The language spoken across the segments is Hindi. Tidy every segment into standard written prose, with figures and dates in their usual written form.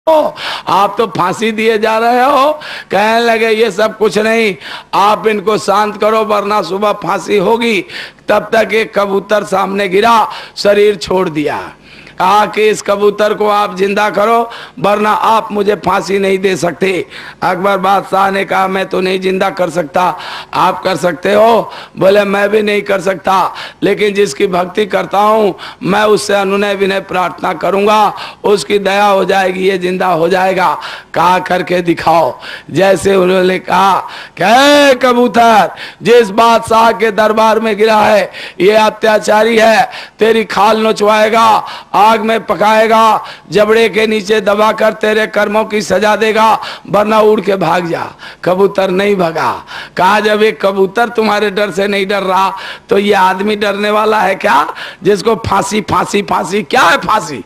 आप तो फांसी दिए जा रहे हो। कहने लगे ये सब कुछ नहीं, आप इनको शांत करो वरना सुबह फांसी होगी। तब तक एक कबूतर सामने गिरा, शरीर छोड़ दिया। कहा कि इस कबूतर को आप जिंदा करो वरना आप मुझे फांसी नहीं दे सकते। अकबर बादशाह ने कहा मैं तो नहीं जिंदा कर सकता, आप कर सकते हो। बोले मैं भी नहीं कर सकता, लेकिन जिसकी भक्ति करता हूँ मैं उससे अनुनय विनय प्रार्थना करूंगा, उसकी दया हो जाएगी, ये जिंदा हो जाएगा। कहा करके दिखाओ। जैसे उन्होंने कहा कि कबूतर जिस बादशाह के दरबार में गिरा है ये अत्याचारी है, तेरी खाल नोचवाएगा, आग में पकाएगा, जबड़े के नीचे दबाकर तेरे कर्मों की सजा देगा, वरना उड़ के भाग जा। कबूतर नहीं भागा। कहा जब एक कबूतर तुम्हारे डर से नहीं डर रहा तो ये आदमी डरने वाला है क्या, जिसको फांसी फांसी फांसी, क्या है फांसी,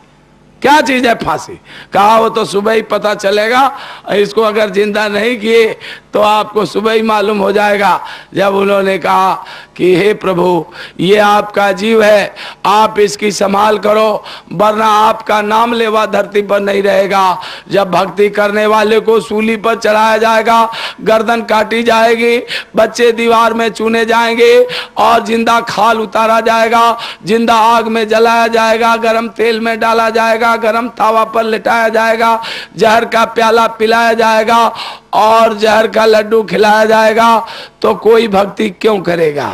क्या चीज है फांसी। कहा वो तो सुबह ही पता चलेगा, इसको अगर जिंदा नहीं किए तो आपको सुबह ही मालूम हो जाएगा। जब उन्होंने कहा कि हे प्रभु ये आपका जीव है, आप इसकी संभाल करो वरना आपका नाम लेवा धरती पर नहीं रहेगा। जब भक्ति करने वाले को सूली पर चढ़ाया जाएगा, गर्दन काटी जाएगी, बच्चे दीवार में चुने जाएंगे और जिंदा खाल उतारा जाएगा, जिंदा आग में जलाया जाएगा, गरम तेल में डाला जाएगा, गरम तावा पर लिटाया जाएगा, जहर का प्याला पिलाया जाएगा और जहर का लड्डू खिलाया जाएगा, तो कोई भक्ति क्यों करेगा।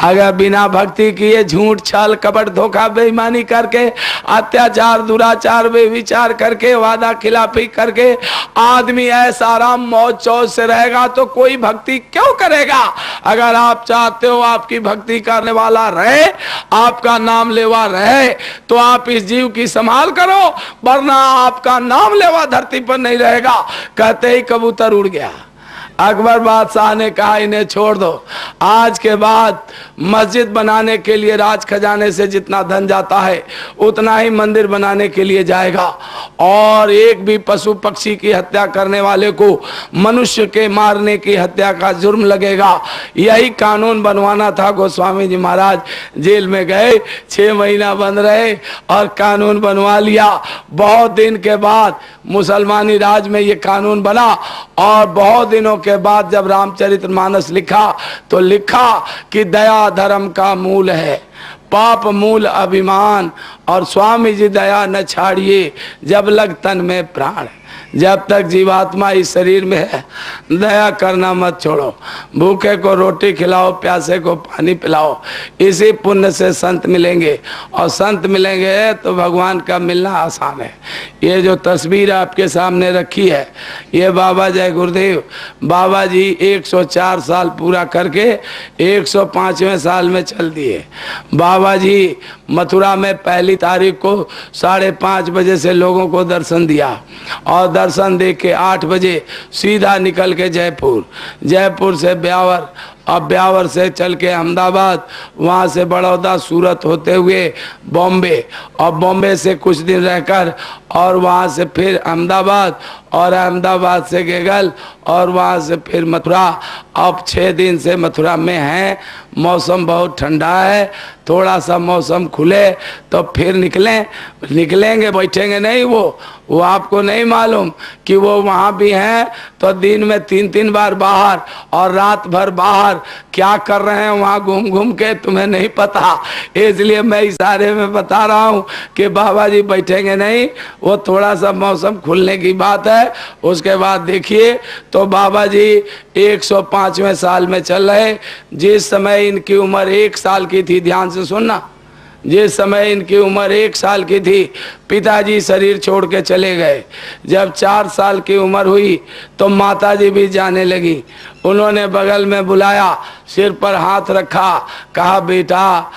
अगर बिना भक्ति किए झूठ छल कपट धोखा बेईमानी करके अत्याचार दुराचार बेविचार करके वादा खिलाफी करके आदमी ऐसा आराम मौज चौज से रहेगा तो कोई भक्ति क्यों करेगा। अगर आप चाहते हो आपकी भक्ति करने वाला रहे, आपका नाम लेवा रहे, तो आप इस जीव की संभाल करो वरना आपका नाम लेवा धरती पर नहीं रहेगा। कहते ही कबूतर उड़ गया। अकबर बादशाह ने कहा इन्हें छोड़ दो, आज के बाद मस्जिद बनाने के लिए राज खजाने से जितना धन जाता है उतना ही मंदिर बनाने के लिए जाएगा, और एक भी पशु पक्षी की हत्या करने वाले को मनुष्य के मारने की हत्या का जुर्म लगेगा। यही कानून बनवाना था। गोस्वामी जी महाराज जेल में गए, 6 महीना बंद रहे और कानून बनवा लिया। बहुत दिन के बाद मुसलमानी राज में ये कानून बना, और बहुत दिनों के बाद जब रामचरितमानस लिखा तो लिखा कि दया धर्म का मूल है, पाप मूल अभिमान, और स्वामी जी दया न छाड़िए जब लग तन में प्राण। जब तक जीवात्मा इस शरीर में है दया करना मत छोड़ो। भूखे को रोटी खिलाओ, प्यासे को पानी पिलाओ, इसी पुण्य से संत मिलेंगे, और संत मिलेंगे तो भगवान का मिलना आसान है। ये जो तस्वीर आपके सामने रखी है ये बाबा जय गुरुदेव, बाबा जी 104 साल पूरा करके 105वें साल में चल दिए। बाबा जी मथुरा में पहली तारीख को 5:30 बजे से लोगों को दर्शन दिया, और दर्शन दे के 8 बजे सीधा निकल के जयपुर, जयपुर से ब्यावर, अब ब्यावर से चल के अहमदाबाद, वहाँ से बड़ौदा सूरत होते हुए बॉम्बे, और बॉम्बे से कुछ दिन रहकर और वहाँ से फिर अहमदाबाद, और अहमदाबाद से गेगल, और वहाँ से फिर मथुरा। अब 6 दिन से मथुरा में हैं। मौसम बहुत ठंडा है, थोड़ा सा मौसम खुले तो फिर निकलेंगे, बैठेंगे नहीं। वो आपको नहीं मालूम कि वो वहाँ भी हैं तो दिन में 3-3 बार बाहर और रात भर बाहर क्या कर रहे हैं वहाँ घूम घूम के, तुम्हें नहीं पता। इसलिए मैं इशारे में बता रहा हूँ कि बाबा जी बैठेंगे नहीं, वो थोड़ा सा मौसम खुलने की बात है, उसके बाद देखिए। तो बाबा जी 105वें साल में चल रहे। जिस समय इनकी उम्र 1 साल की थी, ध्यान से सुनना, जिस समय इनकी उम्र 1 साल की थी पिताजी शरीर छोड़ के चले गए। जब 4 साल की उम्र हुई तो माताजी भी जाने लगी। उन्होंने बगल में बुलाया, सिर पर हाथ रखा, कहा बेटा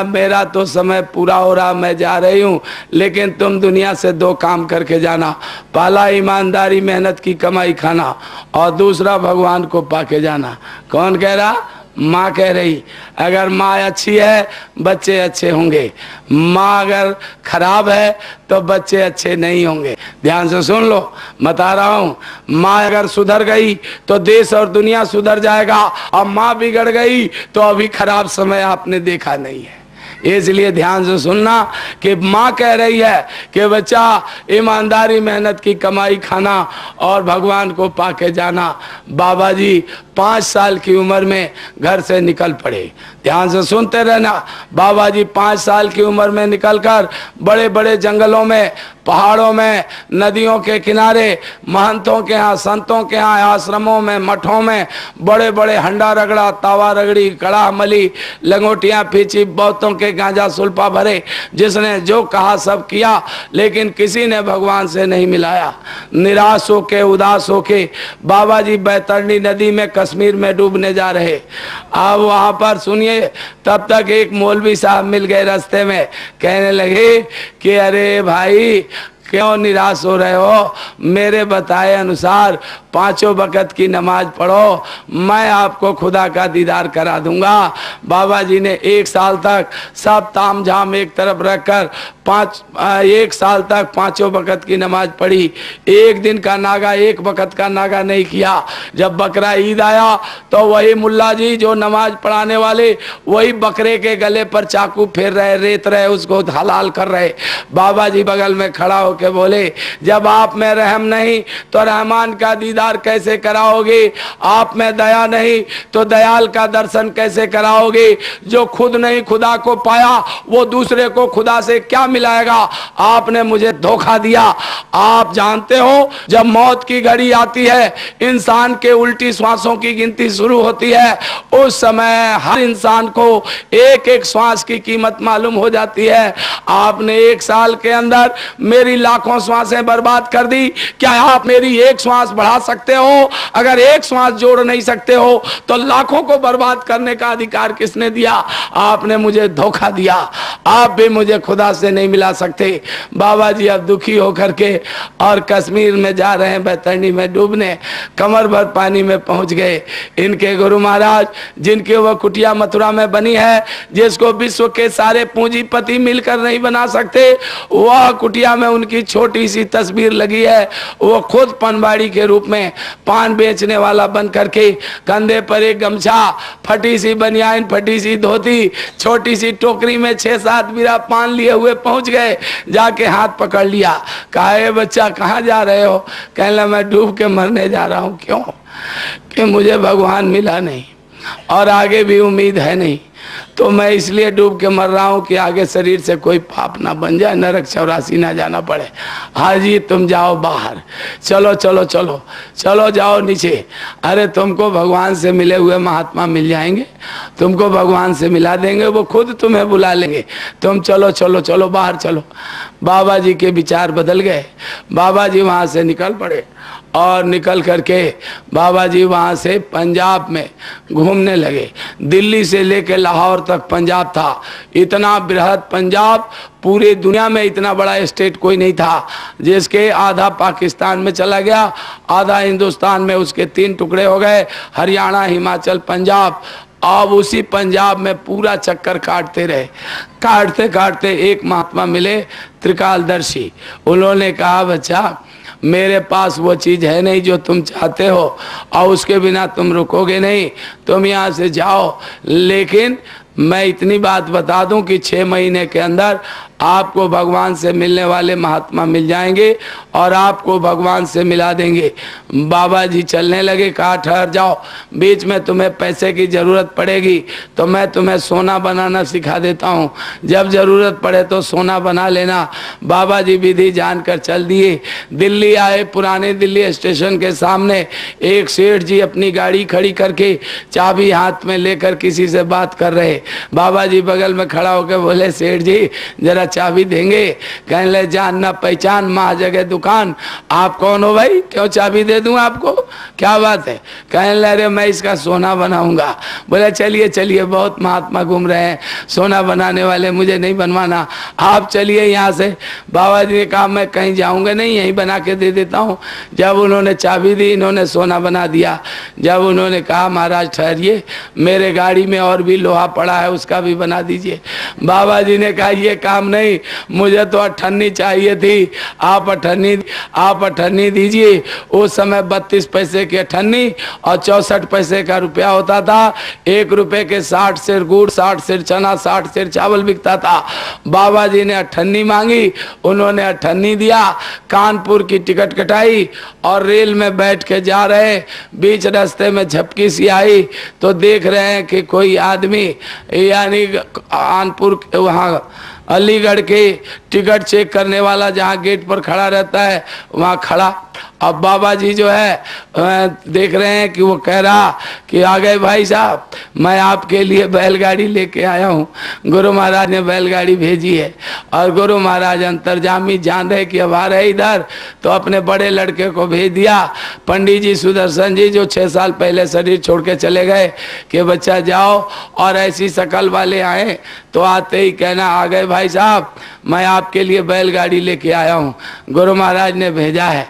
मेरा तो समय पूरा हो रहा, मैं जा रही हूँ, लेकिन तुम दुनिया से 2 काम करके जाना। पहला ईमानदारी मेहनत की कमाई खाना, और दूसरा भगवान को पाके जाना। कौन कह रहा? माँ कह रही। अगर माँ अच्छी है बच्चे अच्छे होंगे, माँ अगर खराब है तो बच्चे अच्छे नहीं होंगे। ध्यान से सुन लो, बता रहा हूँ। माँ अगर सुधर गई तो देश और दुनिया सुधर जाएगा, और माँ बिगड़ गई तो अभी खराब समय आपने देखा नहीं है। इसलिए ध्यान से सुनना कि माँ कह रही है कि बच्चा ईमानदारी मेहनत की कमाई खाना और भगवान को पाके जाना। बाबा जी 5 साल की उम्र में घर से निकल पड़े। ध्यान से सुनते रहना। बाबा जी 5 साल की उम्र में निकलकर बड़े बड़े जंगलों में, पहाड़ों में, नदियों के किनारे, महंतों के यहाँ, संतों के यहाँ, आश्रमों में, मठों में बड़े बड़े हंडा रगड़ा, तावा रगड़ी, कड़ा मली, लंगोटियाँ पीछी, बहुतों के गांजा सुल्फा भरे। जिसने जो कहा सब किया, लेकिन किसी ने भगवान से नहीं मिलाया। निराश होके, उदास होके बाबा जी बैतरणी नदी में कश्मीर में डूबने जा रहे। अब वहां पर सुनिए, तब तक एक मौलवी साहब मिल गए रास्ते में। कहने लगे कि अरे भाई क्यों निराश हो रहे हो, मेरे बताए अनुसार 5 वक्त की नमाज पढ़ो, मैं आपको खुदा का दीदार करा दूंगा। बाबा जी ने 1 साल तक सब ताम झाम एक तरफ रखकर 1 साल तक 5 वक्त की नमाज पढ़ी। एक दिन का नागा, 1 वक्त का नागा नहीं किया। जब बकरा ईद आया तो वही मुल्ला जी जो नमाज पढ़ाने वाले, वही बकरे के गले पर चाकू फेर रहे, रेत रहे, उसको हलाल कर रहे। बाबा जी बगल में खड़ा होके बोले, जब आप में रहम नहीं तो रहमान का दीदार कैसे कराओगे? आप में दया नहीं तो दयाल का दर्शन कैसे कराओगे? जो खुद नहीं खुदा को पाया, वो दूसरे को खुदा से क्या मिलाएगा? आपने मुझे धोखा दिया। आप जानते हो, जब मौत की घड़ी आती है, इंसान के उल्टी श्वासों की गिनती शुरू होती है, उस समय हर इंसान को एक एक श्वास की कीमत मालूम हो जाती है। आपने 1 साल के अंदर मेरी लाखों श्वासें बर्बाद कर दी। क्या आप मेरी 1 श्वास बढ़ा सकते हो? अगर 1 श्वास जोड़ नहीं सकते हो तो लाखों को बर्बाद करने का अधिकार किसने दिया? आपने मुझे धोखा दिया। आप भी मुझे खुदा से नहीं मिला सकते। बाबा जी अब दुखी होकर के और कश्मीर में जा रहे हैं, बैतरणी में डूबने, कमर भर पानी में पहुंच गए। इनके गुरु महाराज, जिनके वह कुटिया मथुरा में बनी है, जिसको विश्व के सारे पूंजीपति मिलकर नहीं बना सकते, वह कुटिया में उनकी छोटी सी तस्वीर लगी है। वो खुद पनवाड़ी के रूप में पान बेचने वाला बन करके, कंधे पर एक गमछा, फटी सी बनियान, फटी सी धोती, छोटी सी टोकरी में 6-7 बिरा पान लिए हुए पहुंच गए। जाके हाथ पकड़ लिया। कहा, ए बच्चा कहाँ जा रहे हो? कहने मैं डूब के मरने जा रहा हूँ। क्यों? कि मुझे भगवान मिला नहीं और आगे भी उम्मीद है नहीं, तो मैं इसलिए डूब के मर रहा हूं कि आगे शरीर से कोई पाप ना बन जाए, नरक 84 ना जाना पड़े। हाजी तुम जाओ बाहर, चलो चलो चलो चलो जाओ नीचे। अरे तुमको भगवान से मिले हुए महात्मा मिल जाएंगे, तुमको भगवान से मिला देंगे, वो खुद तुम्हें बुला लेंगे। तुम चलो चलो चलो बाहर चलो। बाबा जी के विचार बदल गए। बाबा जी वहाँ से निकल पड़े और निकल करके बाबा जी वहाँ से पंजाब में घूमने लगे। दिल्ली से लेकर लाहौर तक पंजाब था। इतना बृहद पंजाब, पूरी दुनिया में इतना बड़ा स्टेट कोई नहीं था, जिसके आधा पाकिस्तान में चला गया, आधा हिंदुस्तान में उसके 3 टुकड़े हो गए, हरियाणा, हिमाचल, पंजाब। अब उसी पंजाब में पूरा चक्कर काटते रहे। काटते काटते एक महात्मा मिले, त्रिकालदर्शी। उन्होंने कहा, बच्चा मेरे पास वो चीज़ है नहीं जो तुम चाहते हो, और उसके बिना तुम रुकोगे नहीं, तुम यहाँ से जाओ। लेकिन मैं इतनी बात बता दूं कि 6 महीने के अंदर आपको भगवान से मिलने वाले महात्मा मिल जाएंगे और आपको भगवान से मिला देंगे। बाबा जी चलने लगे। कहा, ठहर जाओ, बीच में तुम्हें पैसे की ज़रूरत पड़ेगी तो मैं तुम्हें सोना बनाना सिखा देता हूँ, जब ज़रूरत पड़े तो सोना बना लेना। बाबा जी विधि जानकर चल दिए। दिल्ली आए। पुराने दिल्ली स्टेशन के सामने एक सेठ जी अपनी गाड़ी खड़ी करके चाबी हाथ में लेकर किसी से बात कर रहे। बाबा जी बगल में खड़ा होकर बोले, सेठ जी जरा चाबी देंगे? कहने लगे, जान ना पहचान, माँ जगह दुकान। आप कौन हो भाई? क्यों चाबी दे दूं आपको? क्या बात है? कहने लगे, मैं इसका सोना बनाऊंगा। बोले, चलिए चलिए, बहुत महात्मा घूम रहे हैं, सोना बनाने वाले, मुझे नहीं बनवाना, आप चलिए यहाँ से। बाबा जी ने कहा, मैं कहीं जाऊंगा नहीं, यहीं बना के दे देता हूँ। जब उन्होंने चाबी दी, इन्होंने सोना बना दिया। जब उन्होंने कहा, महाराज ठहरिए, मेरे गाड़ी में और भी लोहा पड़ा है, उसका भी बना दीजिए। बाबा जी ने कहा, ये काम नहीं, मुझे तो अठन्नी चाहिए थी, आप अठन्नी दीजिए। उस समय 32 पैसे की अठन्नी और 64 पैसे का रुपया होता था। 1 रुपए के 60 सेर गुड़, 60 सेर चना, 60 सेर चावल बिकता था। बाबा जी ने अठन्नी मांगी, उन्होंने अठन्नी दिया, कानपुर की टिकट कटाई और रेल में बैठ के जा रहे, बीच रास्ते में झपकी सी आई तो देख रहे हैं कि कोई आदमी यानी कानपुर वहाँ अलीगढ़ के टिकट चेक करने वाला जहाँ गेट पर खड़ा रहता है वहाँ खड़ा। अब बाबा जी जो है देख रहे हैं कि वो कह रहा कि आ गए भाई साहब, मैं आपके लिए बैलगाड़ी लेके आया हूँ। गुरु महाराज ने बैलगाड़ी भेजी है और गुरु महाराज अंतर्जामी जान रहे कि अब आ रहे इधर, तो अपने बड़े लड़के को भेज दिया, पंडित जी सुदर्शन जी, जो 6 साल पहले शरीर छोड़ के चले गए, कि बच्चा जाओ और ऐसी शकल वाले आए तो आते ही कहना आ गए भाई साहब, मैं आपके लिए बैलगाड़ी लेके आया हूँ, गुरु महाराज ने भेजा है।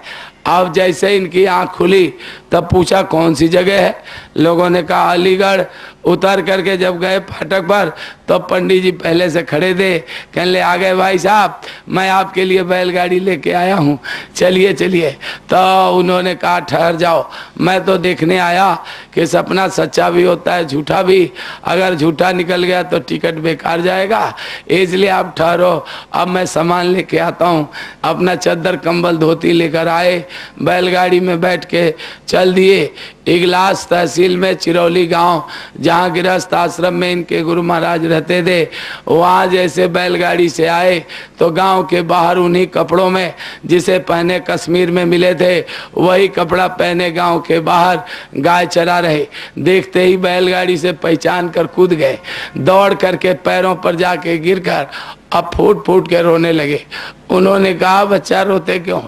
अब जैसे इनकी आंख खुली तब पूछा कौन सी जगह है, लोगों ने कहा अलीगढ़। उतर करके जब गए फाटक पर तो पंडित जी पहले से खड़े थे, कहने ले आ गए भाई साहब, मैं आपके लिए बैलगाड़ी लेके आया हूँ, चलिए चलिए। तो उन्होंने कहा ठहर जाओ, मैं तो देखने आया कि सपना सच्चा भी होता है झूठा भी, अगर झूठा निकल गया तो टिकट बेकार जाएगा, इसलिए आप ठहरो, अब मैं सामान लेके आता हूँ। अपना चद्दर कंबल धोती लेकर आए, बैलगाड़ी में बैठ के चल दिए। इगलास तहसील में चिरौली गांव, जहाँ गृहस्थ आश्रम में इनके गुरु महाराज रहते थे, वहाँ जैसे बैलगाड़ी से आए तो गांव के बाहर उन्हीं कपड़ों में जिसे पहने कश्मीर में मिले थे, वही कपड़ा पहने गांव के बाहर गाय चरा रहे। देखते ही बैलगाड़ी से पहचान कर कूद गए, दौड़ करके पैरों पर जाके गिरकर अब फूट फूट के रोने लगे। उन्होंने कहा बच्चा रोते क्यों,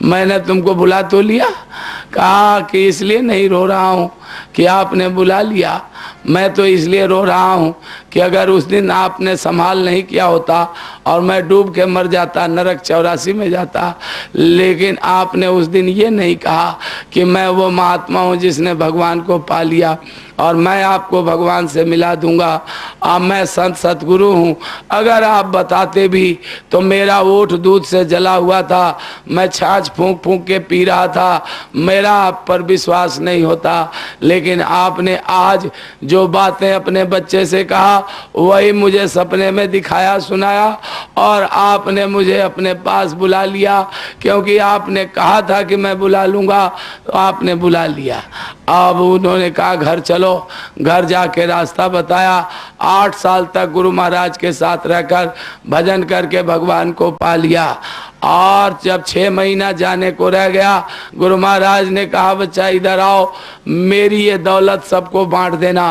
मैंने तुमको बुला तो लिया? कहा कि इसलिए नहीं रो रहा हूँ कि आपने बुला लिया, मैं तो इसलिए रो रहा हूँ कि अगर उस दिन आपने संभाल नहीं किया होता और मैं डूब के मर जाता, नरक 84 में जाता, लेकिन आपने उस दिन ये नहीं कहा कि मैं वो महात्मा हूँ जिसने भगवान को पा लिया और मैं आपको भगवान से मिला दूंगा, अब मैं संत सतगुरु हूँ। अगर आप बताते भी तो मेरा ओठ दूध से जला हुआ था, मैं छाछ फूंक फूंक के पी रहा था, मेरा आप पर विश्वास नहीं होता, लेकिन आपने आज जो बातें अपने बच्चे से कहा वही मुझे सपने में दिखाया सुनाया और आपने मुझे अपने पास बुला लिया, क्योंकि आपने कहा था कि मैं बुला लूँगा तो आपने बुला लिया। अब उन्होंने कहा घर चलो, घर जाके रास्ता बताया। 8 साल तक गुरु महाराज के साथ रहकर भजन करके भगवान को पा लिया और जब 6 महीना जाने को रह गया, गुरु महाराज ने कहा बच्चा इधर आओ, मेरी ये दौलत सबको बांट देना।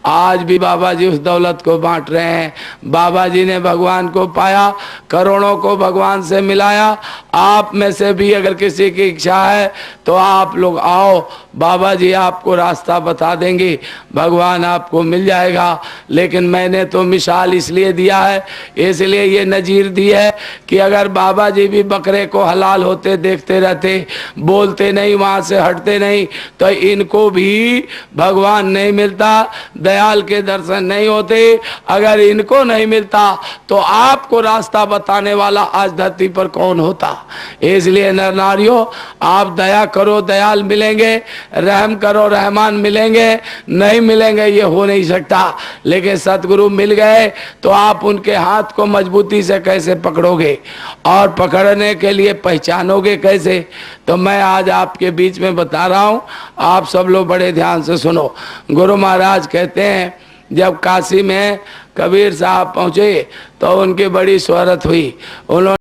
आज भी बाबा जी उस दौलत को बांट रहे हैं। बाबा जी ने भगवान को पाया, करोड़ों को भगवान से मिलाया। आप में से भी अगर किसी की इच्छा है तो आप लोग आओ, बाबा जी आपको रास्ता बता देंगे, भगवान आपको मिल जाएगा। लेकिन मैंने तो मिसाल इसलिए दिया है, इसलिए ये नजीर दी है कि अगर बाबा जी भी बकरे को हलाल होते देखते रहते, बोलते नहीं, वहां से हटते नहीं, तो इनको भी भगवान नहीं मिलता, दयाल के दर्शन नहीं होते। अगर इनको नहीं मिलता तो आपको रास्ता बताने वाला आज धरती पर कौन होता। इसलिए नर नारियों, आप दया करो दयाल मिलेंगे, रहम करो रहमान मिलेंगे, नहीं मिलेंगे ये हो नहीं सकता। लेकिन सतगुरु मिल गए तो आप उनके हाथ को मजबूती से कैसे पकड़ोगे और पकड़ने के लिए पहचानोगे कैसे? तो मैं आज आपके बीच में बता रहा हूँ, आप सब लोग बड़े ध्यान से सुनो। गुरु महाराज कहते हैं जब काशी में कबीर साहब पहुँचे तो उनकी बड़ी शोहरत हुई। उन्होंने